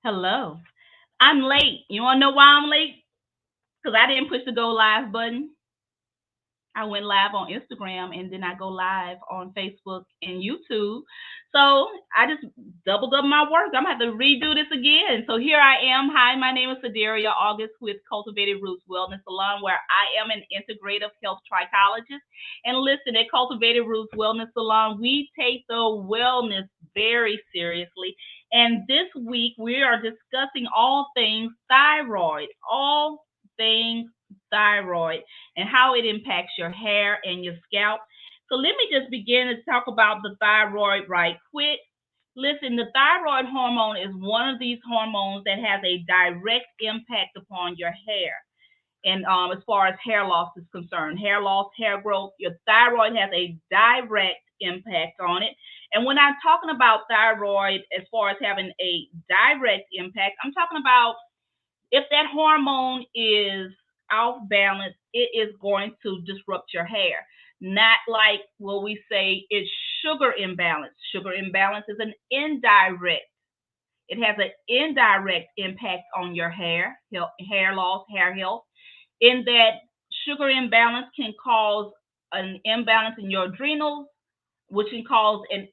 Hello. I'm late. You want to know why I'm late? Because I didn't push the go live button. I went live on Instagram and then I go live on Facebook and YouTube. So I just doubled up my work. I'm going to have to redo this again. So here I am. Hi, my name is Sadaria August with Cultivated Roots Wellness Salon, where I am an integrative health trichologist. And listen, at Cultivated Roots Wellness Salon, we take the wellness very seriously. And this week we are discussing all things thyroid, all things thyroid and how it impacts your hair and your scalp. So let me just begin to talk about the thyroid right quick. Listen, the thyroid hormone is one of these hormones that has a direct impact upon your hair. And as far as hair loss is concerned, hair loss, hair growth, your thyroid has a direct impact on it. And when I'm talking about thyroid, as far as having a direct impact, I'm talking about if that hormone is off balance, it is going to disrupt your hair. Not like what we say it's sugar imbalance. Sugar imbalance is an indirect. It has an indirect impact on your hair loss, hair health. In that sugar imbalance can cause an imbalance in your adrenals, which can cause an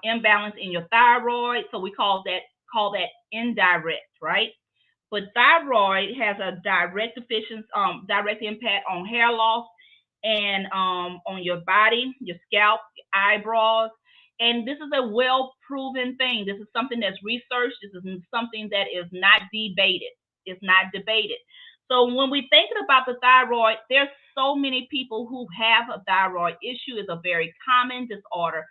imbalance in your thyroid. So we call that indirect, right? But thyroid has a direct impact on hair loss and on your body, your scalp, your eyebrows. And this is a well proven thing. This is something that's researched. This is something that is not debated. It's not debated. So when we thinking about the thyroid, there's so many people who have a thyroid issue. It's a very common disorder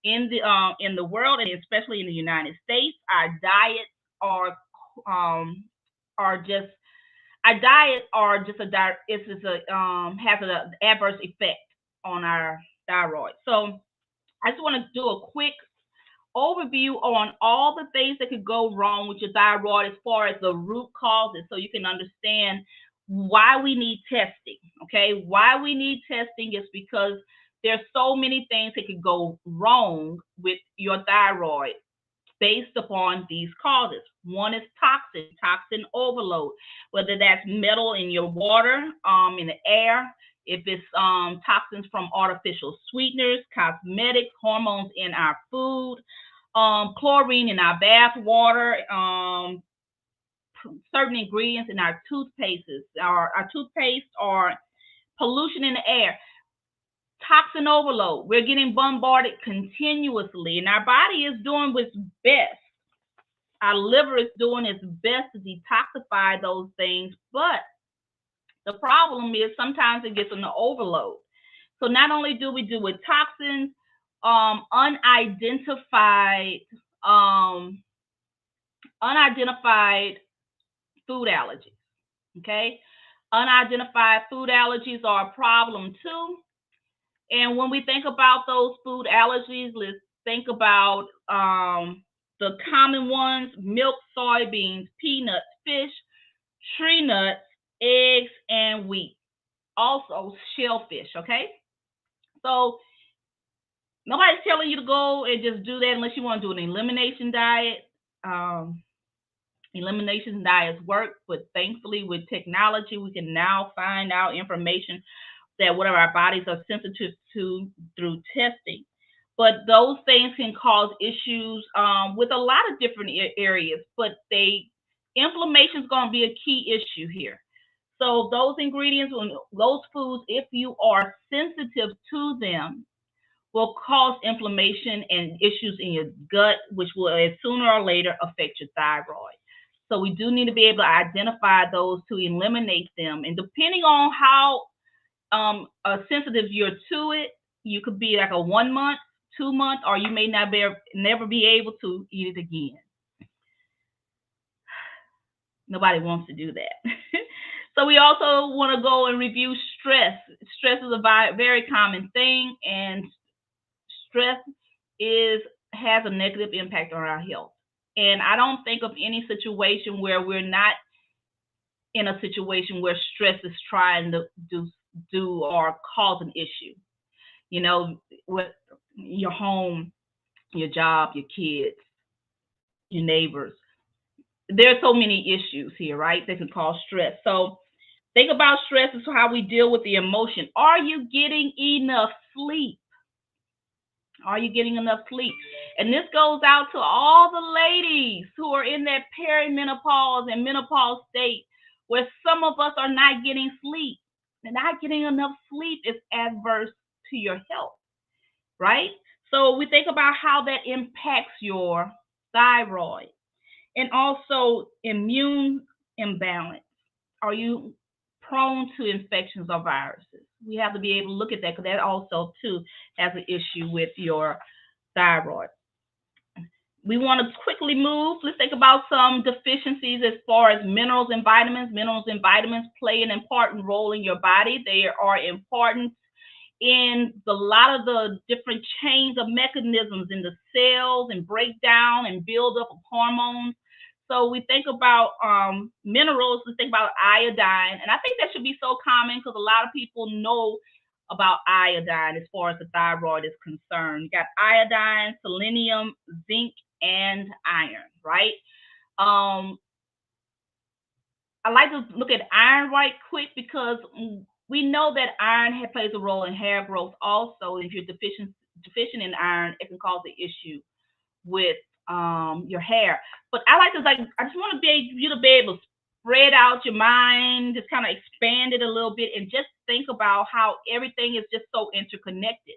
in the world and especially in the United States. Are um, are just our diet are just it's a has an adverse effect on our thyroid. So I just want to do a quick overview on all the things that could go wrong with your thyroid as far as the root causes, so you can understand why we need testing. Okay, why we need testing is because there's so many things that could go wrong with your thyroid based upon these causes. One is toxin overload, whether that's metal in your water, in the air, if it's toxins from artificial sweeteners, cosmetics, hormones in our food, chlorine in our bath water, certain ingredients in our toothpastes, our toothpaste, or pollution in the air. Toxin overload. We're getting bombarded continuously, and our body is doing its best. Our liver is doing its best to detoxify those things, but the problem is sometimes it gets an overload. So not only do we deal with toxins, unidentified um, unidentified food allergies. Okay, unidentified food allergies are a problem too. And when we think about those food allergies, let's think about the common ones: milk, soybeans, peanuts, fish, tree nuts, eggs, and wheat. Also, shellfish. Okay, so nobody's telling you to go and just do that unless you want to do an elimination diet. Um, Elimination diets work, but thankfully, with technology, we can now find out information that whatever our bodies are sensitive to through testing. But those things can cause issues with a lot of different areas. But inflammation is going to be a key issue here. So those ingredients, those foods, if you are sensitive to them, will cause inflammation and issues in your gut, which will sooner or later affect your thyroid. So we do need to be able to identify those to eliminate them. And depending on how sensitive you're to it, you could be like a 1 month, 2 month, or you may not never be able to eat it again. Nobody wants to do that. So we also want to go and review stress. Stress is a very common thing, and stress is has a negative impact on our health. And I don't think of any situation where we're not in a situation where stress is trying to do or cause an issue. You know, with your home, your job, your kids, your neighbors. There are so many issues here, right? That can cause stress. So think about stress as how we deal with the emotion. Are you getting enough sleep? Are you getting enough sleep? And this goes out to all the ladies who are in that perimenopause and menopause state where some of us are not getting sleep. And not getting enough sleep is adverse to your health, right? So we think about how that impacts your thyroid and also immune imbalance. Are you prone to infections or viruses? We have to be able to look at that because that also too has an issue with your thyroid. We want to quickly move. Let's think about some deficiencies as far as minerals and vitamins. Minerals and vitamins play an important role in your body. They are important in a lot of the different chains of mechanisms in the cells and breakdown and buildup of hormones. So we think about minerals, we think about iodine, and I think that should be so common because a lot of people know about iodine as far as the thyroid is concerned. You got iodine, selenium, zinc, and iron, right? Um, I like to look at iron right quick because we know that iron plays a role in hair growth also. If you're deficient in iron, it can cause an issue with your hair. But I like to I just want to be you to be able to spread out your mind, just kind of expand it a little bit, and just think about how everything is just so interconnected.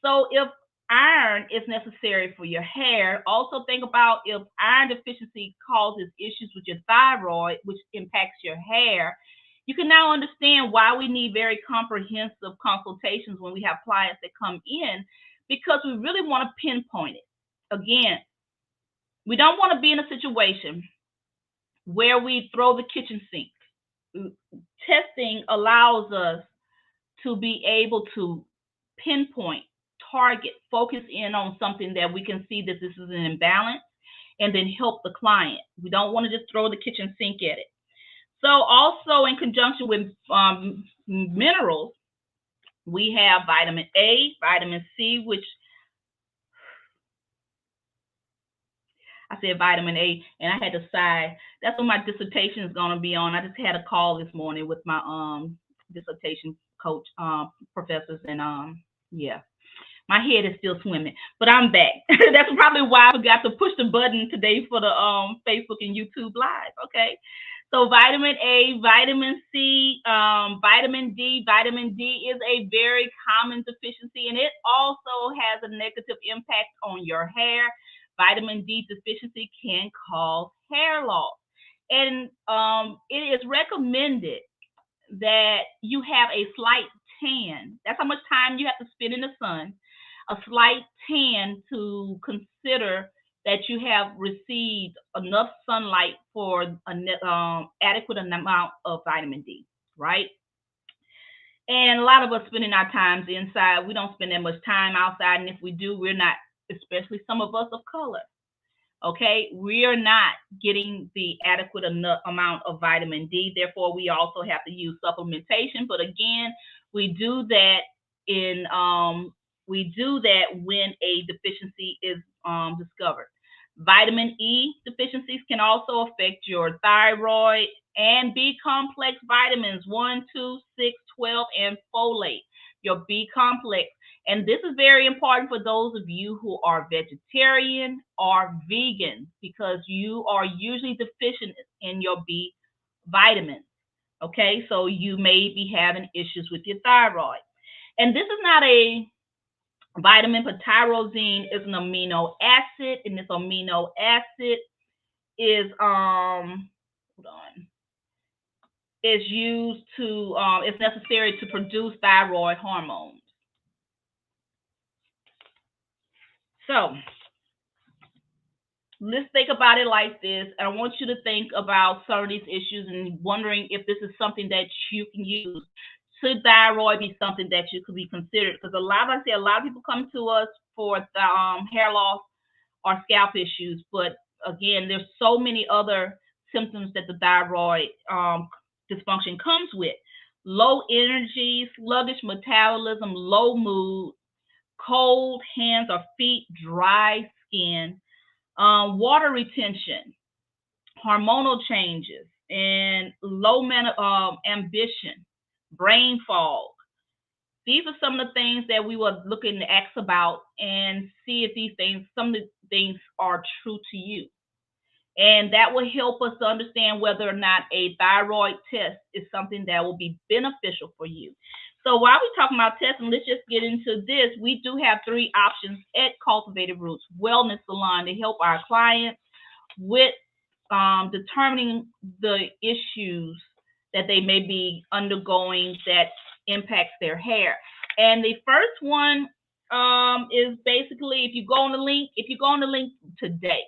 So if iron is necessary for your hair, also think about if iron deficiency causes issues with your thyroid, which impacts your hair. You can now understand why we need very comprehensive consultations when we have clients that come in, because we really want to pinpoint it. Again, we don't want to be in a situation where we throw the kitchen sink. Testing allows us to be able to pinpoint, target, focus in on something that we can see that this is an imbalance and then help the client. We don't want to just throw the kitchen sink at it. So also in conjunction with minerals, we have vitamin A, vitamin C, which I said vitamin A, and I had to sigh. That's what my dissertation is going to be on. I just had a call this morning with my dissertation coach, professors, and yeah, my head is still swimming, but I'm back. That's probably why I forgot to push the button today for the Facebook and YouTube live. Okay, so vitamin A, vitamin C, vitamin D. Vitamin D is a very common deficiency, and it also has a negative impact on your hair. Vitamin D deficiency can cause hair loss, and it is recommended that you have a slight tan. That's how much time you have to spend in the sun. A slight tan to consider that you have received enough sunlight for an adequate amount of vitamin D, right? And a lot of us spending our times inside. We don't spend that much time outside, and if we do, we're not, especially some of us of color. Okay, we are not getting the adequate amount of vitamin D. Therefore, we also have to use supplementation. But again, we do that in when a deficiency is discovered. Vitamin E deficiencies can also affect your thyroid and B complex vitamins 1, 2, 6, 12, and folate. Your B complex. And this is very important for those of you who are vegetarian or vegan because you are usually deficient in your B vitamins. Okay, so you may be having issues with your thyroid. And this is not a vitamin, but tyrosine is an amino acid, and this amino acid is is used to it's necessary to produce thyroid hormones. So let's think about it like this. I want you to think about some of these issues and wondering if this is something that you can use. Should thyroid be something that you could be considered? Because a lot of people come to us for the, hair loss or scalp issues, but again, there's so many other symptoms that the thyroid dysfunction comes with: low energy, sluggish metabolism, low mood, cold hands or feet, dry skin, water retention, hormonal changes, and low ambition, brain fog. These are some of the things that we were looking to ask about and see if some of the things are true to you. And that will help us to understand whether or not a thyroid test is something that will be beneficial for you. So while we're talking about testing, let's just get into this. We do have 3 options at Cultivated Roots Wellness Salon to help our clients with determining the issues that they may be undergoing that impacts their hair. And the first one is basically if you go on the link today,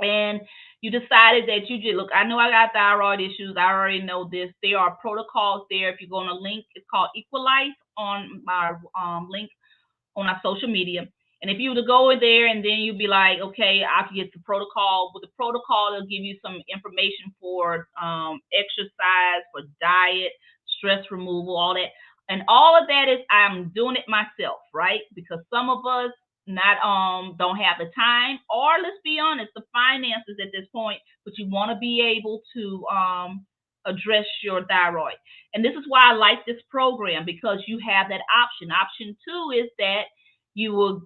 and you decided that you just look, I know I got thyroid issues. I already know this. There are protocols there. If you go on a link, it's called Equalize on my link on our social media. And if you were to go in there and then you'd be like, okay, I can get the protocol. With the protocol, it'll give you some information for exercise, for diet, stress removal, all that. And all of that is I'm doing it myself, right? Because some of us don't have the time, or let's be honest, the finances at this point, but you want to be able to address your thyroid. And this is why I like this program, because you have that option. Option 2 is that you will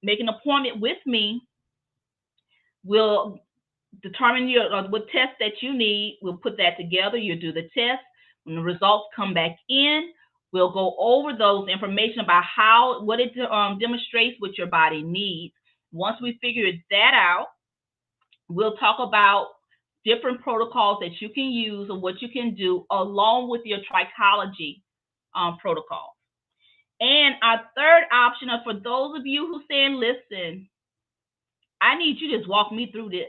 make an appointment with me. We'll determine what test that you need. We'll put that together. You'll do the test. When the results come back in, we'll go over those information about what it demonstrates what your body needs. Once we figure that out, we'll talk about different protocols that you can use and what you can do along with your trichology protocol. And our third option is for those of you who saying, listen, I need you to just walk me through this.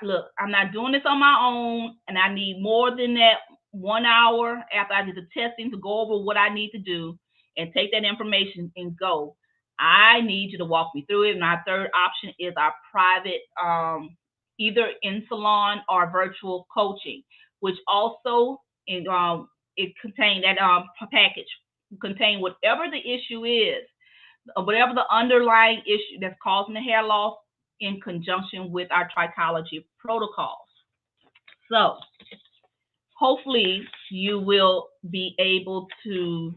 Look, I'm not doing this on my own, and I need more than that 1 hour after I did the testing to go over what I need to do and take that information and go. I need you to walk me through it. And our third option is our private, either in salon or virtual coaching, which also it contains that package, contain whatever the issue is, whatever the underlying issue that's causing the hair loss, in conjunction with our trichology protocols. So hopefully you will be able to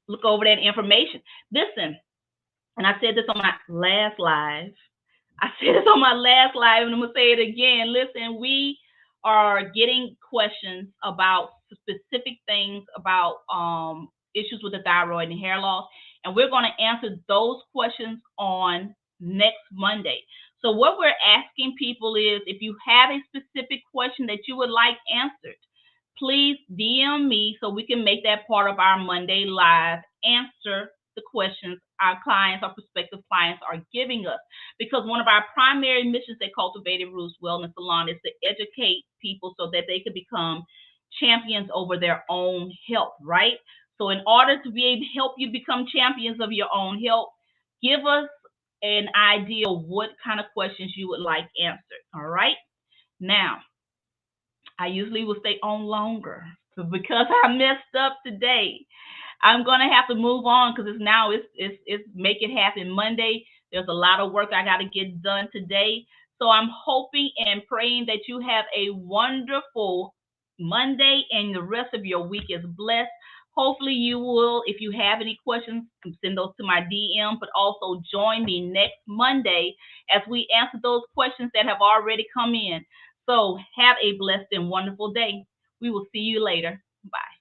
look over that information. Listen, and I said this on my last live. And I'm going to say it again. Listen, we are getting questions about specific things about issues with the thyroid and hair loss, and we're going to answer those questions on next Monday. So what we're asking people is, if you have a specific question that you would like answered, please DM me so we can make that part of our Monday live, answer the questions our clients, our prospective clients are giving us. Because one of our primary missions at Cultivated Roots Wellness Salon is to educate people so that they can become champions over their own health, right? So in order to be able to help you become champions of your own health, give us an idea of what kind of questions you would like answered. All right. Now, I usually will stay on longer, but because I messed up today, I'm gonna have to move on because it's Make It Happen Monday. There's a lot of work I got to get done today. So I'm hoping and praying that you have a wonderful Monday and the rest of your week is blessed. Hopefully you will, if you have any questions, send those to my DM, but also join me next Monday as we answer those questions that have already come in. So have a blessed and wonderful day. We will see you later. Bye.